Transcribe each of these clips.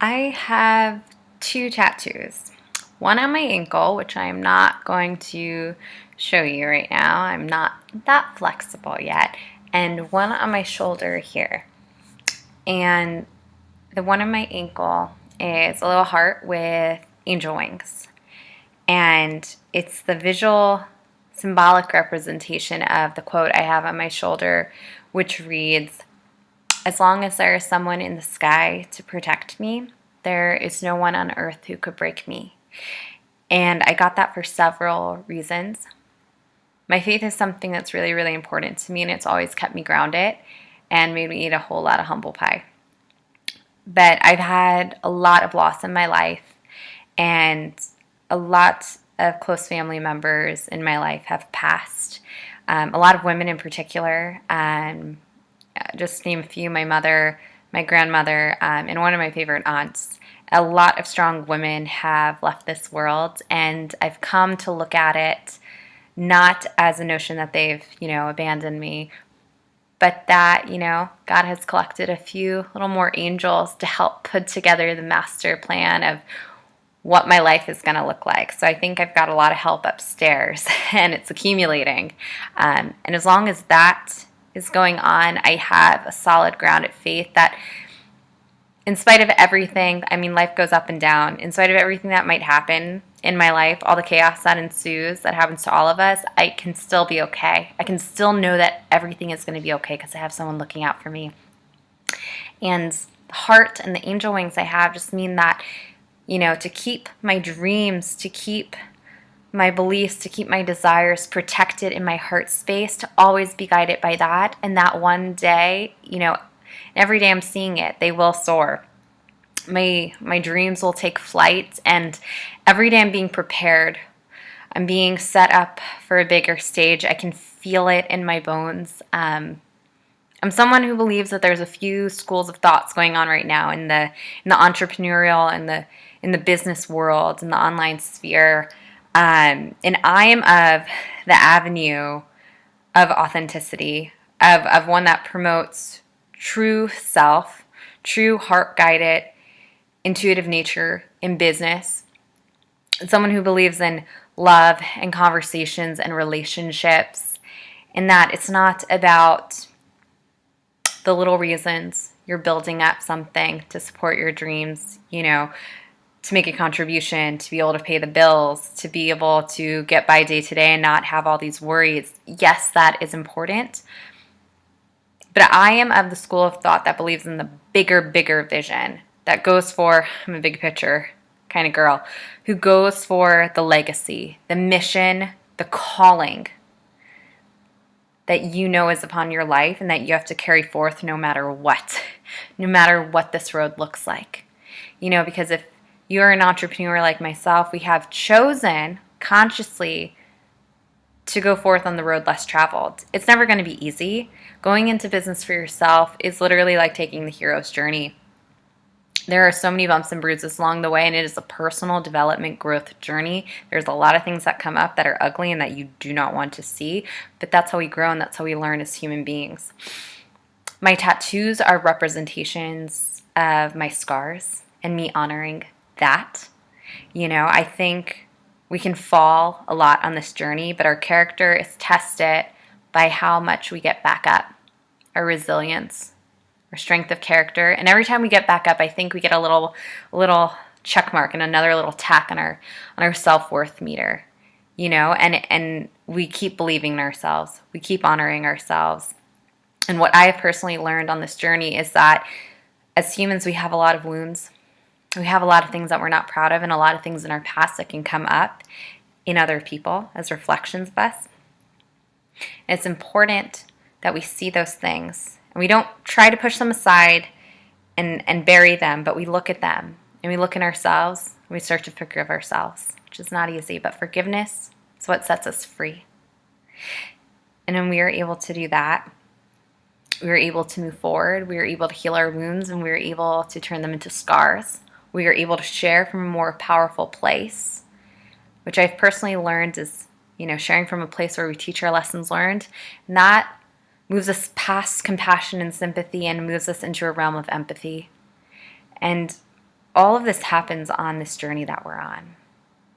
I have two tattoos. One on my ankle, which I'm not going to show you right now. I'm not that flexible yet. And one on my shoulder here. And the one on my ankle is a little heart with angel wings. And it's the visual symbolic representation of the quote I have on my shoulder, which reads, "As long as there is someone in the sky to protect me, there is no one on earth who could break me." And I got that for several reasons. My faith is something that's really, really important to me, and it's always kept me grounded and made me eat a whole lot of humble pie. But I've had a lot of loss in my life, and a lot of close family members in my life have passed. A lot of women in particular. Just to name a few, my mother, my grandmother, and one of my favorite aunts. A lot of strong women have left this world, and I've come to look at it not as a notion that they've, abandoned me, but that, God has collected a few little more angels to help put together the master plan of what my life is going to look like. So I think I've got a lot of help upstairs, and it's accumulating. And as long as that is going on, I have a solid grounded faith that in spite of everything, life goes up and down. In spite of everything that might happen in my life, all the chaos that ensues, that happens to all of us, I can still be okay. I can still know that everything is going to be okay because I have someone looking out for me. And the heart and the angel wings I have just mean that, to keep my dreams, to keep my beliefs, to keep my desires protected in my heart space, to always be guided by that. And that one day, every day I'm seeing it, they will soar. My dreams will take flight, and every day I'm being prepared. I'm being set up for a bigger stage. I can feel it in my bones. I'm someone who believes that there's a few schools of thoughts going on right now in the entrepreneurial and in the business world, in the online sphere. And I am of the avenue of authenticity, of one that promotes true self, true heart-guided, intuitive nature in business. And someone who believes in love and conversations and relationships, and that it's not about the little reasons you're building up something to support your dreams, to make a contribution, to be able to pay the bills, to be able to get by day to day and not have all these worries. Yes, that is important. But I am of the school of thought that believes in the bigger vision, that goes for, I'm a big picture kind of girl, who goes for the legacy, the mission, the calling that is upon your life and that you have to carry forth no matter what this road looks like. Because if you're an entrepreneur like myself, we have chosen consciously to go forth on the road less traveled. It's never going to be easy. Going into business for yourself is literally like taking the hero's journey. There are so many bumps and bruises along the way, and it is a personal development growth journey. There's a lot of things that come up that are ugly and that you do not want to see, but that's how we grow and that's how we learn as human beings. My tattoos are representations of my scars and me honoring that. I think we can fall a lot on this journey, but our character is tested by how much we get back up, our resilience, our strength of character. And every time we get back up, I think we get a little check mark and another little tack on our self-worth meter, and we keep believing in ourselves. We keep honoring ourselves. And what I have personally learned on this journey is that as humans, we have a lot of wounds. We have a lot of things that we're not proud of, and a lot of things in our past that can come up in other people as reflections of us. And it's important that we see those things, and we don't try to push them aside and bury them, but we look at them, and we look in ourselves, and we start to forgive ourselves, which is not easy, but forgiveness is what sets us free. And when we are able to do that, we are able to move forward, we are able to heal our wounds, and we are able to turn them into scars. We are able to share from a more powerful place, which I've personally learned is, sharing from a place where we teach our lessons learned. And that moves us past compassion and sympathy and moves us into a realm of empathy. And all of this happens on this journey that we're on.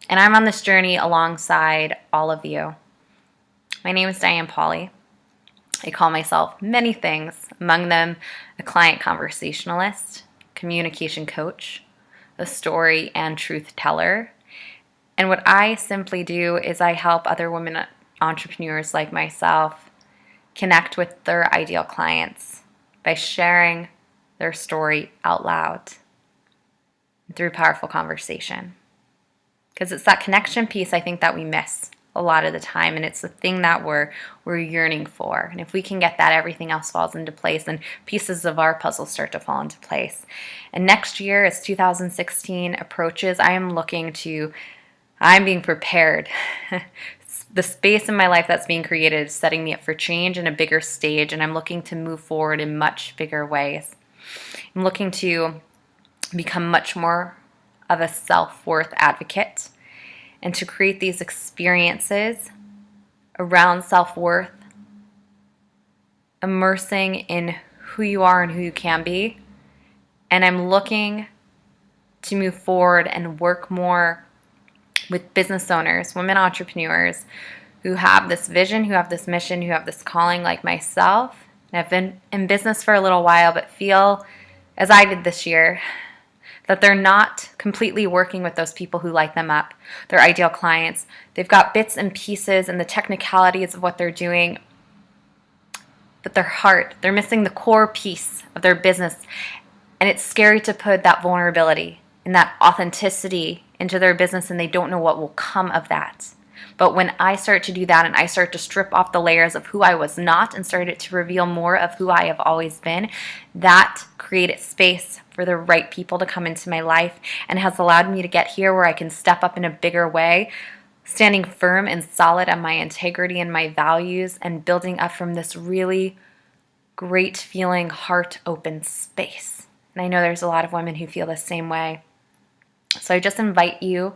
And I'm on this journey alongside all of you. My name is Diane Pauly. I call myself many things, among them a client conversationalist, communication coach, a story and truth teller. And what I simply do is I help other women entrepreneurs like myself connect with their ideal clients by sharing their story out loud through powerful conversation. Because it's that connection piece I think that we miss a lot of the time, and it's the thing that we're yearning for. And if we can get that, everything else falls into place and pieces of our puzzle start to fall into place. And next year, as 2016 approaches, I'm being prepared. The space in my life that's being created is setting me up for change in a bigger stage, and I'm looking to move forward in much bigger ways. I'm looking to become much more of a self-worth advocate, and to create these experiences around self-worth, immersing in who you are and who you can be. And I'm looking to move forward and work more with business owners, women entrepreneurs who have this vision, who have this mission, who have this calling like myself. And I've been in business for a little while, but feel, as I did this year, that they're not completely working with those people who light them up, their ideal clients. They've got bits and pieces and the technicalities of what they're doing, but their heart, they're missing the core piece of their business. And it's scary to put that vulnerability and that authenticity into their business, and they don't know what will come of that. But when I start to do that and I start to strip off the layers of who I was not and started to reveal more of who I have always been, that created space for the right people to come into my life and has allowed me to get here where I can step up in a bigger way, standing firm and solid on my integrity and my values, and building up from this really great feeling, heart open space. And I know there's a lot of women who feel the same way. So I just invite you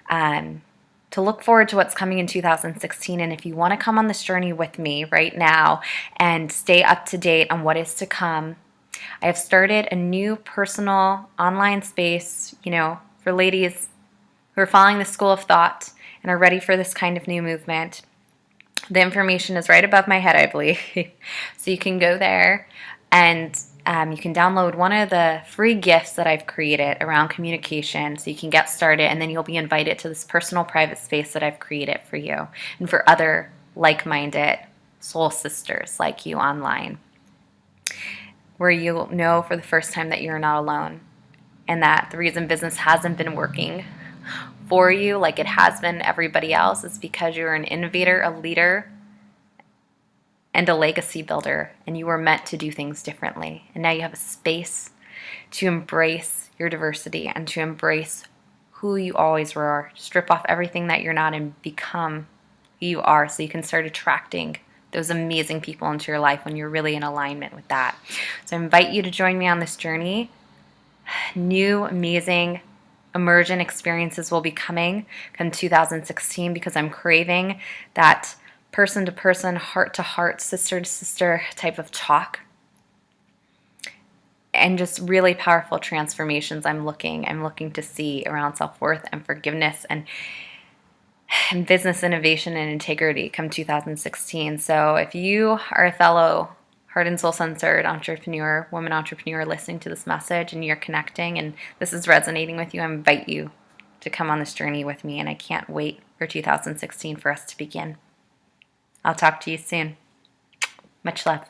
to look forward to what's coming in 2016. And if you want to come on this journey with me right now and stay up to date on what is to come, I have started a new personal online space, for ladies who are following the school of thought and are ready for this kind of new movement. The information is right above my head, I believe. So you can go there and you can download one of the free gifts that I've created around communication so you can get started, and then you'll be invited to this personal private space that I've created for you and for other like-minded soul sisters like you online, where you'll know for the first time that you're not alone, and that the reason business hasn't been working for you like it has been everybody else is because you're an innovator, a leader, and a legacy builder, and you were meant to do things differently. And now you have a space to embrace your diversity and to embrace who you always were. Strip off everything that you're not and become who you are, so you can start attracting those amazing people into your life when you're really in alignment with that. So I invite you to join me on this journey. New, amazing, emergent experiences will be coming come 2016, because I'm craving that person to person, heart to heart, sister to sister type of talk, and just really powerful transformations I'm looking to see around self-worth and forgiveness and business innovation and integrity come 2016. So if you are a fellow heart and soul centered entrepreneur, woman entrepreneur listening to this message, and you're connecting and this is resonating with you, I invite you to come on this journey with me, and I can't wait for 2016 for us to begin. I'll talk to you soon. Much love.